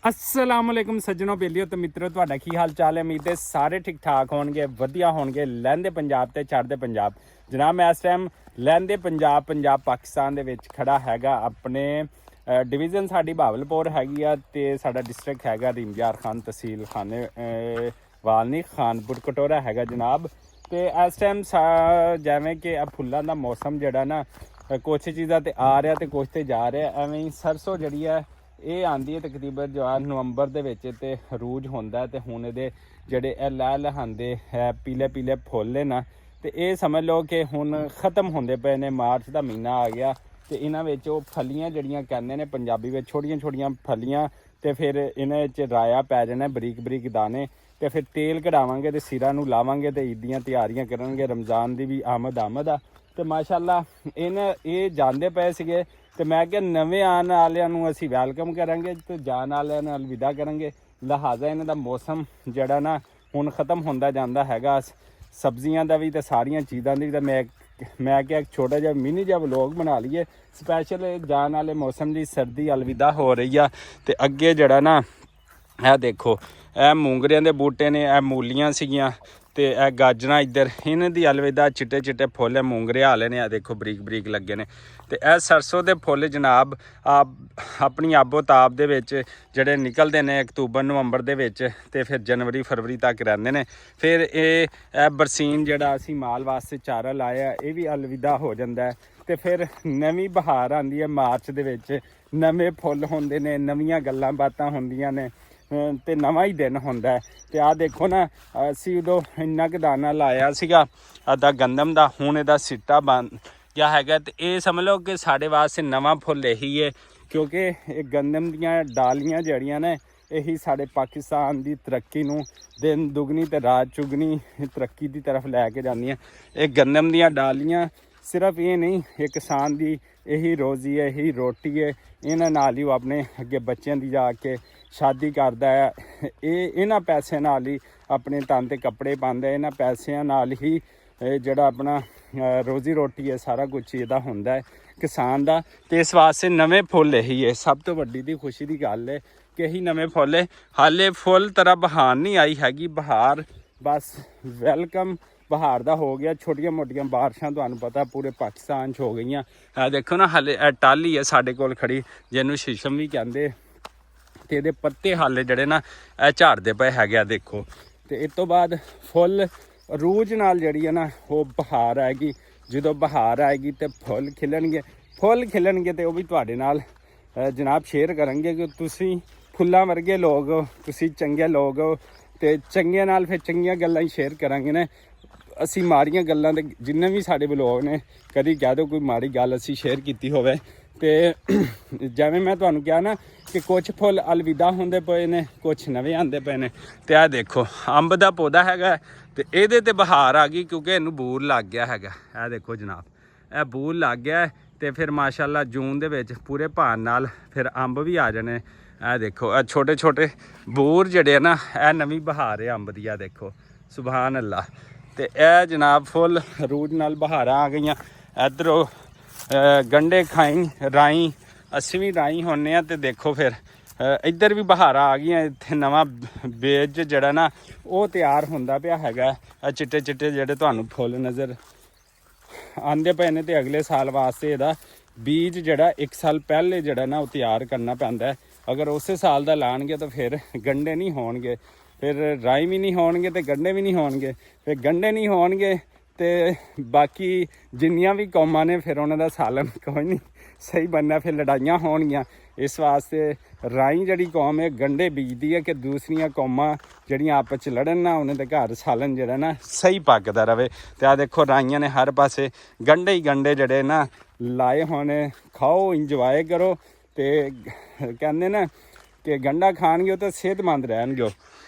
अस्सलाम वालेकुम सज्जनों बेलियो तो मित्रों ਤੁਹਾਡਾ ਕੀ ਹਾਲ ਚਾਲ ਹੈ। ਉਮੀਦ ਹੈ ਸਾਰੇ ਠੀਕ ਠਾਕ ਹੋਣਗੇ, ਵਧੀਆ ਹੋਣਗੇ। ਲਹਿੰਦੇ ਪੰਜਾਬ ਤੇ ਚੜ੍ਹਦੇ ਪੰਜਾਬ। ਜਨਾਬ ਮੈਂ ਇਸ ਟਾਈਮ ਲਹਿੰਦੇ ਪੰਜਾਬ ਪਾਕਿਸਤਾਨ ਦੇ ਵਿੱਚ ਖੜਾ ਹੈਗਾ। ਆਪਣੇ ਡਿਵੀਜ਼ਨ ਸਾਡੀ ਬਹਾਵਲਪੁਰ ਹੈਗੀ ਆ ਤੇ ਸਾਡਾ ਡਿਸਟ੍ਰਿਕਟ ਹੈਗਾ ਰਿਮਜਾਰ ਖਾਨ, ਤਹਿਸੀਲ ਖਾਨੇ ਵਾਲਨੀ ਖਾਨਪੁਰ ਕਟੋਰਾ ਹੈਗਾ ਜਨਾਬ। ਤੇ ਇਸ ਟਾਈਮ ਜਿਵੇਂ ਕਿ ਫੁੱਲਾਂ ਦਾ ਮੌਸਮ ਜਿਹੜਾ ਨਾ ਕੁਛ ਚੀਜ਼ਾਂ ਤੇ ਆ ਰਿਹਾ ਤੇ ਕੁਛ ਤੇ ਜਾ ਰਿਹਾ। ਐਵੇਂ ਹੀ ਸਰਸੋਂ ਜਿਹੜੀ ਹੈ ਇਹ ਆਉਂਦੀ ਹੈ ਤਕਰੀਬਨ ਜੋ ਨਵੰਬਰ ਦੇ ਵਿੱਚ ਤੇ ਰੂਜ ਹੁੰਦਾ ਤੇ ਹੁਣ ਇਹਦੇ ਜਿਹੜੇ ਇਹ ਲਹਿਲਹਾਉਂਦੇ ਹੈ ਪੀਲੇ ਫੁੱਲ ਨੇ ਨਾ ਤੇ ਇਹ ਸਮਝ ਲਓ ਕਿ ਹੁਣ ਖਤਮ ਹੁੰਦੇ ਪਏ ਨੇ। ਮਾਰਚ ਦਾ ਮਹੀਨਾ ਆ ਗਿਆ ਤੇ ਇਹਨਾਂ ਵਿੱਚ ਉਹ ਫਲੀਆਂ ਜਿਹੜੀਆਂ ਕਹਿੰਦੇ ਨੇ ਪੰਜਾਬੀ ਵਿੱਚ ਛੋਟੀਆਂ ਫਲੀਆਂ ਤੇ ਫਿਰ ਇਹਨਾਂ ਵਿੱਚ ਰਾਇਆ ਪੈ ਜਾਣਾ ਬਰੀਕ ਦਾਣੇ ਤੇ ਫਿਰ ਤੇਲ ਕਢਾਵਾਂਗੇ ਤੇ ਸਿਰਾਂ ਨੂੰ ਲਾਵਾਂਗੇ ਤੇ ਈਦ ਦੀਆਂ ਤਿਆਰੀਆਂ ਕਰਨਗੇ। ਰਮਜ਼ਾਨ ਦੀ ਵੀ ਆਮਦ ਆ ਤੇ ਮਾਸ਼ਾਅੱਲਾ ਇਹ ਜਾਂਦੇ ਪਏ ਸੀਗੇ ਤੇ ਮੈਂ ਕਿਹਾ ਨਵੇਂ ਆਉਣ ਵਾਲਿਆਂ ਨੂੰ ਅਸੀਂ ਵੈਲਕਮ ਕਰਾਂਗੇ ਤੇ ਜਾਣ ਵਾਲਿਆਂ ਨਾਲ ਅਲਵਿਦਾ ਕਰਾਂਗੇ। ਲਿਹਾਜ਼ਾ ਇਹਨਾਂ ਦਾ ਮੌਸਮ ਜਿਹੜਾ ਨਾ ਹੁਣ ਖਤਮ ਹੁੰਦਾ ਜਾਂਦਾ ਹੈਗਾ। ਸਬਜ਼ੀਆਂ ਦਾ ਵੀ ਤੇ ਸਾਰੀਆਂ ਚੀਜ਼ਾਂ ਦੀ ਤਾਂ ਮੈਂ ਕਿਹਾ ਇੱਕ ਛੋਟਾ ਜਿਹਾ ਮਿਨੀ ਜਿਹਾ ਵਲੋਗ ਬਣਾ ਲਈਏ ਸਪੈਸ਼ਲ ਜਾਣ ਵਾਲੇ ਮੌਸਮ ਦੀ। ਸਰਦੀ ਅਲਵਿਦਾ ਹੋ ਰਹੀ ਆ ਤੇ ਅੱਗੇ ਜਿਹੜਾ ਨਾ ਇਹ ਦੇਖੋ ਇਹ ਮੂੰਗਰਿਆਂ ਦੇ ਬੂਟੇ ਨੇ, ਇਹ ਮੂਲੀਆਂ ਸੀਗੀਆਂ ਤੇ ਇਹ ਗਾਜਰਾਂ ਇੱਧਰ ਇਹਨਾਂ ਦੀ ਅਲਵਿਦਾ। ਚਿੱਟੇ ਫੁੱਲ ਮੂੰਗਰੇ ਹਾਲੇ ਨੇ, ਆ ਦੇਖੋ ਬਰੀਕ ਲੱਗੇ ਨੇ। ਤੇ ਇਹ ਸਰਸੋਂ ਦੇ ਫੁੱਲ ਜਨਾਬ ਆਪਣੀ ਆਬੋ-ਤਾਬ ਦੇ ਵਿੱਚ ਜਿਹੜੇ ਨਿਕਲਦੇ ਨੇ ਅਕਤੂਬਰ ਨਵੰਬਰ ਦੇ ਵਿੱਚ ਤੇ ਫਿਰ ਜਨਵਰੀ ਫਰਵਰੀ ਤੱਕ ਰਹਿੰਦੇ ਨੇ। ਫਿਰ ਇਹ ਬਰਸੀਨ ਜਿਹੜਾ ਅਸੀਂ ਮਾਲ ਵਾਸਤੇ ਚਾਰਾ ਲਾਇਆ ਇਹ ਵੀ ਅਲਵਿਦਾ ਹੋ ਜਾਂਦਾ ਤੇ ਫਿਰ ਨਵੀਂ ਬਹਾਰ ਆਉਂਦੀ ਹੈ ਮਾਰਚ ਦੇ ਵਿੱਚ। ਨਵੇਂ ਫੁੱਲ ਹੁੰਦੇ ਨੇ, ਨਵੀਆਂ ਗੱਲਾਂ ਬਾਤਾਂ ਹੁੰਦੀਆਂ ਨੇ ਤੇ ਨਵਾਂ ਹੀ ਦਿਨ ਹੁੰਦਾ। ਤੇ ਆਹ ਦੇਖੋ ਨਾ ਅਸੀਂ ਉਦੋਂ ਇੰਨਾ ਕੁ ਦਾਣਾ ਲਾਇਆ ਸੀਗਾ ਅੱਧਾ ਗੰਦਮ ਦਾ, ਹੁਣ ਇਹਦਾ ਸਿੱਟਾ ਬਣ ਗਿਆ ਹੈਗਾ। ਤੇ ਇਹ ਸਮਝ ਲਓ ਕਿ ਸਾਡੇ ਵਾਸਤੇ ਨਵਾਂ ਫੁੱਲ ਇਹੀ ਹੈ ਕਿਉਂਕਿ ਇਹ ਗੰਦਮ ਦੀਆਂ ਡਾਲੀਆਂ ਜਿਹੜੀਆਂ ਨੇ ਇਹੀ ਸਾਡੇ ਪਾਕਿਸਤਾਨ ਦੀ ਤਰੱਕੀ ਨੂੰ ਦਿਨ ਦੁਗਣੀ ਤੇ ਰਾਤ ਚੁਗਣੀ ਤਰੱਕੀ ਦੀ ਤਰਫ ਲੈ ਕੇ ਜਾਂਦੀਆਂ। ਇਹ ਗੰਦਮ ਦੀਆਂ ਡਾਲੀਆਂ ਸਿਰਫ ਇਹ ਨਹੀਂ, ਇਹ ਕਿਸਾਨ ਦੀ ਇਹੀ ਰੋਜ਼ੀ ਹੈ, ਇਹੀ ਰੋਟੀ ਹੈ। ਇਹਨਾਂ ਨਾਲ ਹੀ ਉਹ ਆਪਣੇ ਅੱਗੇ ਬੱਚਿਆਂ ਦੀ ਜਾ ਕੇ ਸ਼ਾਦੀ ਕਰਦਾ ਹੈ। ਇਹਨਾਂ ਪੈਸਿਆਂ ਨਾਲ ਹੀ ਆਪਣੇ ਤਨ 'ਤੇ ਕੱਪੜੇ ਪਾਉਂਦਾ। ਇਹਨਾਂ ਪੈਸਿਆਂ ਨਾਲ ਹੀ ਜਿਹੜਾ ਆਪਣਾ ਰੋਜ਼ੀ ਰੋਟੀ ਹੈ ਸਾਰਾ ਕੁਛ ਇਹਦਾ ਹੁੰਦਾ ਹੈ ਕਿਸਾਨ ਦਾ। ਤੇ ਇਸ ਵਾਸਤੇ ਨਵੇਂ ਫੁੱਲ ਇਹੀ ਹੈ। ਸਭ ਤੋਂ ਵੱਡੀ ਦੀ ਖੁਸ਼ੀ ਦੀ ਗੱਲ ਹੈ ਕਿ ਇਹੀ ਨਵੇਂ ਫੁੱਲ ਹੈ। ਹਾਲੇ ਫੁੱਲ ਤਰ੍ਹਾਂ ਬਹਾਰ ਨਹੀਂ ਆਈ ਹੈਗੀ। ਬਹਾਰ ਬਸ ਵੈਲਕਮ ਬਹਾਰ ਦਾ ਹੋ ਗਿਆ। ਛੋਟੀਆਂ ਮੋਟੀਆਂ ਬਾਰਿਸ਼ਾਂ ਤੁਹਾਨੂੰ ਪਤਾ ਪੂਰੇ ਪਾਕਿਸਤਾਨ 'ਚ ਹੋ ਗਈਆਂ। ਦੇਖੋ ਨਾ ਹਾਲੇ ਇਹ ਟਾਹਲੀ ਹੈ ਸਾਡੇ ਕੋਲ ਖੜੀ ਜਿਹਨੂੰ ਸ਼ੀਸ਼ਮ ਵੀ ਕਹਿੰਦੇ ਤੇ ਇਹਦੇ ਪੱਤੇ ਹਾਲੇ ਜਿਹੜੇ ਨਾ ਇਹ ਝਾੜਦੇ ਪਏ ਹੈਗੇ ਆ ਦੇਖੋ। ਤੇ ਇਸ ਤੋਂ ਬਾਅਦ ਫੁੱਲ ਰੂਜ ਨਾਲ ਜਿਹੜੀ ਹੈ ਨਾ ਉਹ ਬਹਾਰ ਆਏਗੀ। ਜਦੋਂ ਬਹਾਰ ਆਏਗੀ ਤੇ ਫੁੱਲ ਖਿਲਣਗੇ ਤੇ ਉਹ ਵੀ ਤੁਹਾਡੇ ਨਾਲ ਜਨਾਬ ਸ਼ੇਅਰ ਕਰਾਂਗੇ ਕਿ ਤੁਸੀਂ ਫੁੱਲਾਂ ਵਰਗੇ ਲੋਕ ਹੋ, ਤੁਸੀਂ ਚੰਗੇ ਲੋਕ ਹੋ ਤੇ ਚੰਗਿਆਂ ਨਾਲ ਫਿਰ ਚੰਗੀਆਂ ਗੱਲਾਂ ਹੀ ਸ਼ੇਅਰ ਕਰਾਂਗੇ ਨੇ। ਅਸੀਂ ਮਾੜੀਆਂ ਗੱਲਾਂ ਦੇ ਜਿੰਨੇ ਵੀ ਸਾਡੇ ਵਲੋਗ ਨੇ ਕਦੀ ਕਹਿ ਦਿਓ ਕੋਈ ਮਾੜੀ ਗੱਲ ਅਸੀਂ ਸ਼ੇਅਰ ਕੀਤੀ ਹੋਵੇ ਤੇ ਜਿਵੇਂ ਮੈਂ ਤੁਹਾਨੂੰ ਕਿਹਾ ਨਾ ਕਿ ਕੁਛ ਫੁੱਲ ਅਲਵਿਦਾ ਹੁੰਦੇ ਪਏ ਨੇ, ਕੁਛ ਨਵੇਂ ਆਉਂਦੇ ਪਏ ਨੇ। ਤੇ ਆਹ ਦੇਖੋ ਅੰਬ ਦਾ ਪੌਦਾ ਹੈਗਾ ਤੇ ਇਹਦੇ ਤੇ ਬਹਾਰ ਆ ਗਈ ਕਿਉਂਕਿ ਇਹਨੂੰ ਬੂਰ ਲੱਗ ਗਿਆ ਹੈਗਾ। ਇਹ ਦੇਖੋ ਜਨਾਬ ਇਹ ਬੂਰ ਲੱਗ ਗਿਆ ਤੇ ਫਿਰ ਮਾਸ਼ਾਅੱਲਾ ਜੂਨ ਦੇ ਵਿੱਚ ਪੂਰੇ ਭਾਰ ਨਾਲ ਫਿਰ ਅੰਬ ਵੀ ਆ ਜਾਣੇ। ਇਹ ਦੇਖੋ ਇਹ ਛੋਟੇ ਬੂਰ ਜਿਹੜੇ ਆ ਨਾ ਇਹ ਨਵੀਂ ਬਹਾਰ ਹੈ ਅੰਬ ਦੀ। ਆ ਦੇਖੋ ਸੁਭਾਨ ਅੱਲਾ। ਤੇ ਇਹ ਜਨਾਬ ਫੁੱਲ ਰੂਜ ਨਾਲ ਬਹਾਰਾਂ ਆ ਗਈਆਂ। ਇੱਧਰੋਂ ਗੰਢੇ ਖਾਈ ਰਾਈ, ਅਸੀਂ ਵੀ ਰਾਈ ਹੁੰਦੇ ਹਾਂ। ਤੇ ਦੇਖੋ ਫਿਰ ਇੱਧਰ ਵੀ ਬਹਾਰਾਂ ਆ ਗਈਆਂ। ਇੱਥੇ ਨਵਾਂ ਬੀਜ ਜਿਹੜਾ ਨਾ ਉਹ ਤਿਆਰ ਹੁੰਦਾ ਪਿਆ ਹੈਗਾ। ਇਹ ਚਿੱਟੇ ਜਿਹੜੇ ਤੁਹਾਨੂੰ ਫੁੱਲ ਨਜ਼ਰ ਆਉਂਦੇ ਪਏ ਨੇ ਤੇ ਅਗਲੇ ਸਾਲ ਵਾਸਤੇ ਇਹਦਾ ਬੀਜ ਜਿਹੜਾ 1 ਸਾਲ ਪਹਿਲੇ ਜਿਹੜਾ ਨਾ ਉਹ ਤਿਆਰ ਕਰਨਾ ਪੈਂਦਾ। ਅਗਰ ਉਸੇ ਸਾਲ ਦਾ ਲਾਣਗੇ ਤਾਂ ਫਿਰ ਗੰਢੇ ਨਹੀਂ ਹੋਣਗੇ, ਫਿਰ ਰਾਈ ਵੀ ਨਹੀਂ ਹੋਣਗੇ ਤੇ ਗੰਢੇ ਵੀ ਨਹੀਂ ਹੋਣਗੇ। ਫਿਰ ਗੰਢੇ ਨਹੀਂ ਹੋਣਗੇ ਤੇ ਬਾਕੀ ਜਿੰਨੀਆਂ ਵੀ ਕੌਮਾਂ ਨੇ ਫਿਰ ਉਹਨਾਂ ਦਾ ਸਾਲਨ ਕੋਈ ਨਹੀਂ ਸਹੀ ਬਣਨਾ, ਫਿਰ ਲੜਾਈਆਂ ਹੋਣਗੀਆਂ। ਇਸ ਵਾਸਤੇ ਰਾਈ ਜਿਹੜੀ ਕੌਮ ਹੈ ਗੰਢੇ ਬੀਜਦੀ ਹੈ ਕਿ ਦੂਸਰੀਆਂ ਕੌਮਾਂ ਜਿਹੜੀਆਂ ਆਪਸ 'ਚ ਲੜਨ ਨਾ ਉਹਨਾਂ ਦੇ ਘਰ ਸਾਲਨ ਜਿਹੜਾ ਨਾ ਸਹੀ ਪੱਕਦਾ ਰਵੇ। ਤੇ ਆਹ ਦੇਖੋ ਰਾਈਆਂ ਨੇ ਹਰ ਪਾਸੇ ਗੰਢੇ ਜਿਹੜੇ ਨਾ ਲਾਏ ਹੋਣੇ। ਖਾਓ, ਇੰਜੋਏ ਕਰੋ ਤੇ ਕਹਿੰਦੇ ਨਾ ਕਿ ਗੰਢਾ ਖਾਣਗੇ ਤਾਂ ਸਿਹਤਮੰਦ ਰਹਿਣਗੇ।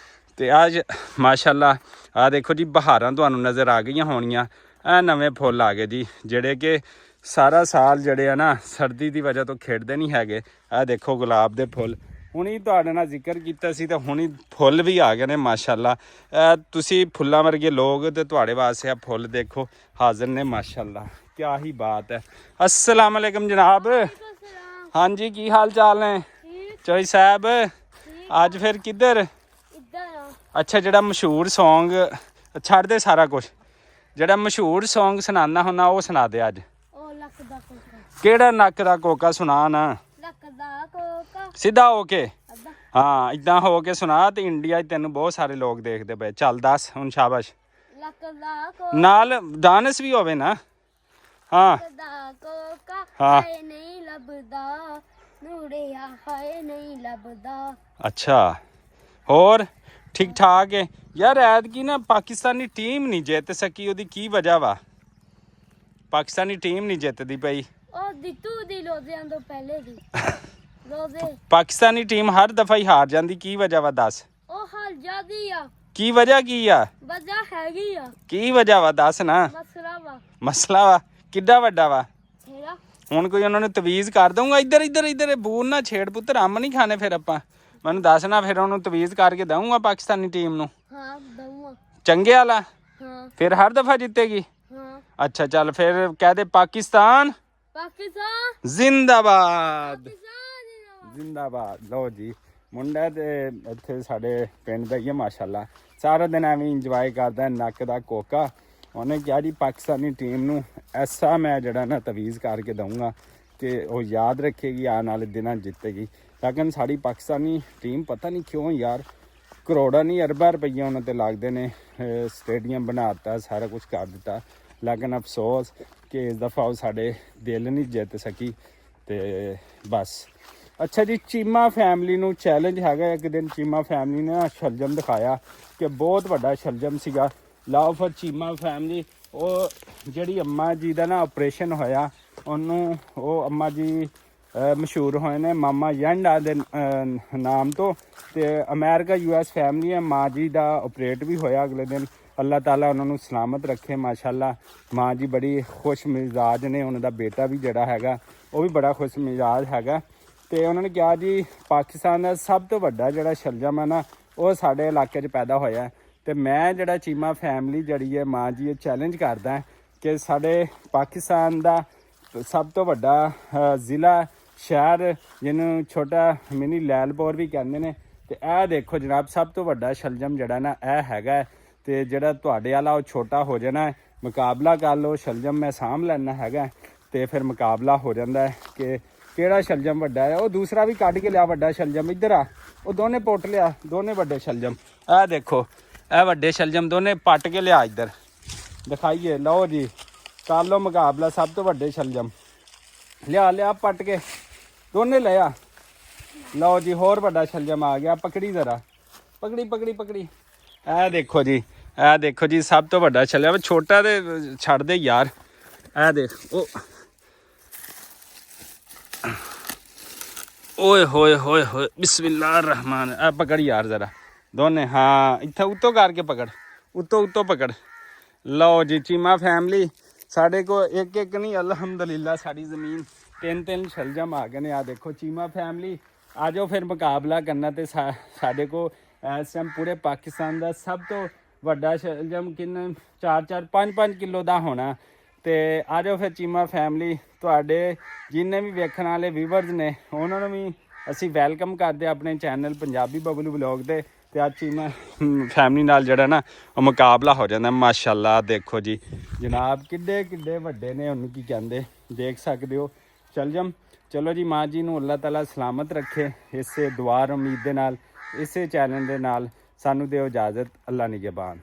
ਤੇ ਅੱਜ ਮਾਸ਼ਾਅੱਲਾ ਆਹ ਦੇਖੋ ਜੀ ਬਹਾਰਾਂ ਤੁਹਾਨੂੰ ਨਜ਼ਰ ਆ ਗਈਆਂ ਹੋਣੀਆਂ। ਇਹ ਨਵੇਂ ਫੁੱਲ ਆ ਗਏ ਜੀ ਜਿਹੜੇ ਕਿ ਸਾਰਾ ਸਾਲ ਜਿਹੜੇ ਆ ਨਾ ਸਰਦੀ ਦੀ ਵਜ੍ਹਾ ਤੋਂ ਖਿੜਦੇ ਨਹੀਂ ਹੈਗੇ। ਇਹ ਦੇਖੋ ਗੁਲਾਬ ਦੇ ਫੁੱਲ ਹੁਣੀ ਤੁਹਾਡੇ ਨਾਲ ਜ਼ਿਕਰ ਕੀਤਾ ਸੀ ਤੇ ਹੁਣੀ ਫੁੱਲ ਵੀ ਆ ਗਏ ਨੇ ਮਾਸ਼ਾਅੱਲਾ। ਤੁਸੀਂ ਫੁੱਲਾਂ ਵਰਗੇ ਲੋਕ ਤੇ ਤੁਹਾਡੇ ਵਾਸਤੇ ਆ ਫੁੱਲ ਦੇਖੋ ਹਾਜ਼ਰ ਨੇ ਮਾਸ਼ਾਅੱਲਾ। ਕਿਆ ਹੀ ਬਾਤ ਹੈ। अस्सलाम वालेकुम जनाब। हाँ जी की हाल चाल ने चोई साहब? ਅੱਜ ਫਿਰ ਕਿੱਧਰ? ਇੱਧਰ ਅੱਛਾ ਜਿਹੜਾ ਮਸ਼ਹੂਰ Song ਛੱਡ ਦੇ ਸਾਰਾ ਕੁਝ, ਜਿਹੜਾ ਮਸ਼ਹੂਰ Song ਸੁਣਾਉਂਦਾ ਹੁੰਦਾ ਉਹ ਸੁਣਾ ਦੇ ਅੱਜ। ਉਹ ਲੱਕ ਦਾ ਕੋਕਾ, ਕਿਹੜਾ ਨੱਕ ਦਾ ਕੋਕਾ ਸੁਣਾ ਨਾ, ਲੱਕ ਦਾ ਕੋਕਾ ਸਿੱਧਾ ਹੋ ਕੇ। ਅੱਧਾ ਹਾਂ ਇਦਾਂ ਹੋ ਕੇ ਸੁਣਾ ਤੇ ਇੰਡੀਆ 'ਚ ਤੈਨੂੰ ਬਹੁਤ ਸਾਰੇ ਲੋਕ ਦੇਖਦੇ ਪਏ। ਚੱਲ ਦੱਸ ਹੁਣ, ਸ਼ਾਬਾਸ਼। ਲੱਕ ਦਾ ਕੋਕਾ, ਨਾਲ ਡਾਂਸ ਵੀ ਹੋਵੇ ਨਾ। ਹਾਂ ਲੱਕ ਦਾ ਕੋਕਾ ਹਾਂ। ਹਾਏ ਨਹੀਂ ਲੱਭਦਾ ਨੂੜਿਆ, ਹਾਏ ਨਹੀਂ ਲੱਭਦਾ। ਅੱਛਾ ਹੋਰ ਠੀਕ ਠਾਕ ਹੈ ਯਾਰ। ਐਤਕੀ ਨਾ ਪਾਕਿਸਤਾਨੀ ਟੀਮ ਨਹੀਂ ਜਿੱਤ ਸਕੀ, ਉਹਦੀ ਕੀ ਵਜ੍ਹਾ ਵਾ? ਪਾਕਿਸਤਾਨੀ ਟੀਮ ਨਹੀਂ ਜਿੱਤਦੀ ਪਈ। ਉਹ ਦਿੱਤੂ ਦੀ ਲੋਜ਼ਿਆਂ ਤੋਂ ਪਹਿਲੇ ਦੀ ਲੋਜ਼ੇ, ਪਾਕਿਸਤਾਨੀ ਟੀਮ ਹਰ ਦਫਾ ਹੀ ਹਾਰ ਜਾਂਦੀ, ਕੀ ਵਜ੍ਹਾ ਵਾ ਦੱਸ? ਉਹ ਹਾਲ ਜਾਦੀ ਆ, ਕੀ ਵਜ੍ਹਾ ਕੀ ਆ? ਵਜ੍ਹਾ ਹੈਗੀ ਆ, ਕੀ ਵਜ੍ਹਾ ਵਾ ਦੱਸ ਨਾ। ਮਸਲਾ ਵਾ ਮਸਲਾ ਵਾ ਕਿੱਡਾ ਵੱਡਾ ਵਾ? ਤੇਰਾ ਹੁਣ ਕੋਈ ਉਹਨਾਂ ਨੂੰ ਤਵੀਜ਼ ਕਰ ਦਊਂਗਾ, ਇੱਧਰ ਇੱਧਰ ਇੱਧਰ ਬੂਰ ਨਾ ਛੇੜ ਪੁੱਤਰ, ਅੰਬ ਨਹੀਂ ਖਾਣੇ ਫਿਰ ਆਪਾਂ। ਮੈਨੂੰ ਦੱਸਣਾ, ਫਿਰ ਉਹਨੂੰ ਤਵੀਜ਼ ਕਰਕੇ ਦਊਂਗਾ ਪਾਕਿਸਤਾਨੀ ਟੀਮ ਨੂੰ। ਹਾਂ ਦਊਂਗਾ। ਚੰਗੇ ਵਾਲਾ ਹਾਂ ਫਿਰ ਹਰ ਦਫਾ ਜਿੱਤੇਗੀ। ਹਾਂ ਅੱਛਾ ਚੱਲ ਫਿਰ ਕਹਿ ਦੇ ਪਾਕਿਸਤਾਨ ਪਾਕਿਸਤਾਨ ਜ਼ਿੰਦਾਬਾਦ। ਪਾਕਿਸਤਾਨ ਜ਼ਿੰਦਾਬਾਦ। ਲਓ ਜੀ, ਮੁੰਡਾ ਤੇ ਇੱਥੇ ਸਾਡੇ ਪਿੰਡ ਦਾ ਹੀ ਹੈ ਮਾਸ਼ਾਅੱਲਾ, ਸਾਰਾ ਦਿਨ ਐਵੇਂ ਇੰਜੋਏ ਕਰਦਾ ਨੱਕ ਦਾ ਕੋਕਾ। ਉਹਨੇ ਕਿਹਾ ਜੀ ਪਾਕਿਸਤਾਨੀ ਟੀਮ ਨੂੰ ਐਸਾ ਮੈਂ ਜਿਹੜਾ ਨਾ ਤਵੀਜ਼ ਕਰਕੇ ਦਊਂਗਾ ਕਿ ਉਹ ਯਾਦ ਰੱਖੇਗੀ, ਆਉਣ ਵਾਲੇ ਦਿਨਾਂ ਜਿੱਤੇਗੀ। ਲੇਕਿਨ ਸਾਡੀ ਪਾਕਿਸਤਾਨੀ ਟੀਮ ਪਤਾ ਨਹੀਂ ਕਿਉਂ ਯਾਰ, ਕਰੋੜਾਂ ਨਹੀਂ ਅਰਬਾਂ ਰੁਪਈਆ ਉਹਨਾਂ ਤੇ ਲੱਗਦੇ ਨੇ, ਸਟੇਡੀਅਮ ਬਣਾ ਦਿੱਤਾ, ਸਾਰਾ ਕੁਝ ਕਰ ਦਿੱਤਾ। ਲੇਕਿਨ ਅਫਸੋਸ ਕਿ ਇਸ ਦਫਾ ਉਹ ਸਾਡੇ ਦਿਲ ਨਹੀਂ ਜਿੱਤ ਸਕੀ ਤੇ ਬਸ। ਅੱਛਾ ਜੀ, ਚੀਮਾ ਫੈਮਿਲੀ ਨੂੰ ਚੈਲੰਜ ਹੈਗਾ। ਇੱਕ ਦਿਨ ਚੀਮਾ ਫੈਮਿਲੀ ਨੇ ਸ਼ਲਜਮ ਦਿਖਾਇਆ ਕਿ ਬਹੁਤ ਵੱਡਾ ਸ਼ਲਜਮ ਸੀਗਾ। ਲਓ ਫਿਰ ਚੀਮਾ ਫੈਮਿਲੀ, ਉਹ ਜਿਹੜੀ ਅੰਮਾ ਜੀ ਦਾ ਨਾ ਆਪਰੇਸ਼ਨ ਹੋਇਆ, ਉਹਨੂੰ ਉਹ ਅੰਮਾ ਜੀ ਮਸ਼ਹੂਰ ਹੋਏ ਨੇ ਮਾਮਾ ਯੰਡਾ ਦੇ ਨਾਮ ਤੋਂ, ਤੇ ਅਮਰੀਕਾ US ਫੈਮਿਲੀ ਹੈ। ਮਾਂ ਜੀ ਦਾ ਆਪਰੇਟ ਵੀ ਹੋਇਆ ਅਗਲੇ ਦਿਨ। ਅੱਲਾਹ ਤਾਲਾ ਉਹਨਾਂ ਨੂੰ ਸਲਾਮਤ ਰੱਖੇ ਮਾਸ਼ਾਅੱਲਾ। ਮਾਂ ਜੀ ਬੜੀ ਖੁਸ਼ ਮਿਜ਼ਾਜ ਨੇ, ਉਹਨਾਂ ਦਾ ਬੇਟਾ ਵੀ ਜਿਹੜਾ ਹੈਗਾ ਉਹ ਵੀ ਬੜਾ ਖੁਸ਼ ਮਿਜ਼ਾਜ ਹੈਗਾ। ਤੇ ਉਹਨਾਂ ਨੇ ਕਿਹਾ ਜੀ ਪਾਕਿਸਤਾਨ ਦਾ ਸਭ ਤੋਂ ਵੱਡਾ ਜਿਹੜਾ ਸ਼ਲਜਮ ਹੈ ਨਾ, ਉਹ ਸਾਡੇ ਇਲਾਕੇ 'ਚ ਪੈਦਾ ਹੋਇਆ। ਤੇ ਮੈਂ ਜਿਹੜਾ ਚੀਮਾ ਫੈਮਿਲੀ ਜਿਹੜੀ ਹੈ ਮਾਂ ਜੀ, ਇਹ ਚੈਲੰਜ ਕਰਦਾ ਕਿ ਸਾਡੇ ਪਾਕਿਸਤਾਨ ਦਾ ਸਭ ਤੋਂ ਵੱਡਾ ਜ਼ਿਲ੍ਹਾ ਸ਼ਹਿਰ, ਜਿਹਨੂੰ ਛੋਟਾ ਮਿਨੀ ਲੈਲਪੁਰ ਵੀ ਕਹਿੰਦੇ ਨੇ, ਤੇ ਇਹ ਦੇਖੋ ਜਨਾਬ, ਸਭ ਤੋਂ ਵੱਡਾ ਸ਼ਲਜਮ ਜਿਹੜਾ ਨਾ ਇਹ ਹੈਗਾ। ਤੇ ਜਿਹੜਾ ਤੁਹਾਡੇ ਵਾਲਾ ਉਹ ਛੋਟਾ ਹੋ ਜਾਣਾ, ਮੁਕਾਬਲਾ ਕਰ ਲਓ, ਸ਼ਲਜਮ ਮੈਂ ਸਾਂਭ ਲੈਣਾ ਹੈਗਾ, ਤੇ ਫਿਰ ਮੁਕਾਬਲਾ ਹੋ ਜਾਂਦਾ ਹੈ ਕਿ ਕਿਹੜਾ ਸ਼ਲਜਮ ਵੱਡਾ ਹੈ। ਉਹ ਦੂਸਰਾ ਵੀ ਕੱਢ ਕੇ ਲਿਆ ਵੱਡਾ ਸ਼ਲਜਮ, ਇੱਧਰ ਆ, ਉਹ ਦੋਨੇ ਪੁੱਟ ਲਿਆ, ਦੋਨੇ ਵੱਡੇ ਸ਼ਲਜਮ। ਇਹ ਦੇਖੋ, ਇਹ ਵੱਡੇ ਸ਼ਲਜਮ ਦੋਨੇ ਪੱਟ ਕੇ ਲਿਆ, ਇੱਧਰ ਦਿਖਾਈਏ। ਲਓ ਜੀ, ਕਰ ਲਓ ਮੁਕਾਬਲਾ, ਸਭ ਤੋਂ ਵੱਡੇ ਸ਼ਲਜਮ ਲਿਆ ਪੱਟ ਕੇ, ਦੋਨੇ ਲਿਆ। ਲਓ ਜੀ, ਹੋਰ ਵੱਡਾ ਸ਼ਲਜਮ ਆ ਗਿਆ, ਪਕੜੀ ਜ਼ਰਾ, ਪਕੜੀ। ਇਹ ਦੇਖੋ ਜੀ, ਇਹ ਦੇਖੋ ਜੀ, ਸਭ ਤੋਂ ਵੱਡਾ ਸ਼ਲਜਮ। ਛੋਟਾ ਤੇ ਛੱਡ ਦੇ ਯਾਰ, ਇਹ ਦੇਖ, ਉਹ ਓਏ ਹੋਏ ਬਿਸਮਿल्लाह रहमान। ਆ ਪਕੜ ਯਾਰ ਜ਼ਰਾ ਦੋਨੇ, ਹਾਂ ਇੱਥੇ ਉੱਤੋਂ ਕਰਕੇ ਪਕੜ, ਉੱਤੋਂ ਪਕੜ। ਲਓ ਜੀ ਚੀਮਾ ਫੈਮਿਲੀ, ਸਾਡੇ ਕੋਲ ਇੱਕ ਨਹੀਂ ਅਲਹਮਦੁਲਿਲਾ ਸਾਡੀ ਜ਼ਮੀਨ ਤਿੰਨ ਸ਼ਲਜਮ ਆ ਗਏ ਨੇ। ਆ ਦੇਖੋ ਚੀਮਾ ਫੈਮਿਲੀ, ਆ ਜਾਓ ਫਿਰ ਮੁਕਾਬਲਾ ਕਰਨਾ। ਤੇ ਸਾਡੇ ਕੋਲ ਇਸ ਟਾਈਮ ਪੂਰੇ ਪਾਕਿਸਤਾਨ ਦਾ ਸਭ ਤੋਂ ਵੱਡਾ ਸ਼ਲਜਮ ਕਿੰਨਾ 4-4 5-5 ਕਿਲੋ ਦਾ ਹੋਣਾ। ਤੇ ਆ ਜਾਓ ਫਿਰ ਚੀਮਾ ਫੈਮਿਲੀ, ਤੁਹਾਡੇ ਜਿੰਨੇ ਵੀ ਵੇਖਣ ਵਾਲੇ ਵੀਵਰਸ ਨੇ ਉਹਨਾਂ ਨੂੰ ਵੀ ਅਸੀਂ ਵੈਲਕਮ ਕਰਦੇ ਆਪਣੇ ਚੈਨਲ ਪੰਜਾਬੀ ਬਬਲੂ ਵਲੌਗ ਦੇ। ਤੇ ਅੱਜ ਚੀਮਾ ਫੈਮਿਲੀ ਨਾਲ ਜਿਹੜਾ ਨਾ ਉਹ ਮੁਕਾਬਲਾ ਹੋ ਜਾਂਦਾ ਮਾਸ਼ਾਅੱਲਾ। ਦੇਖੋ ਜੀ ਜਨਾਬ, ਕਿੱਡੇ ਵੱਡੇ ਨੇ, ਉਹਨੂੰ ਕੀ ਕਹਿੰਦੇ, ਦੇਖ ਸਕਦੇ ਹੋ ਸ਼ਲਜਮ। ਚਲੋ ਜੀ, ਮਾਂ ਜੀ ਨੂੰ ਅੱਲਾਹ ਤਾਲਾ ਸਲਾਮਤ ਰੱਖੇ। ਇਸੇ ਦੁਆ ਉਮੀਦ ਦੇ ਨਾਲ, ਇਸੇ ਚੈਨਲ ਦੇ ਨਾਲ ਸਾਨੂੰ ਦਿਓ ਇਜਾਜ਼ਤ। ਅੱਲਾ ਨਿਗਹਿਬਾਨ।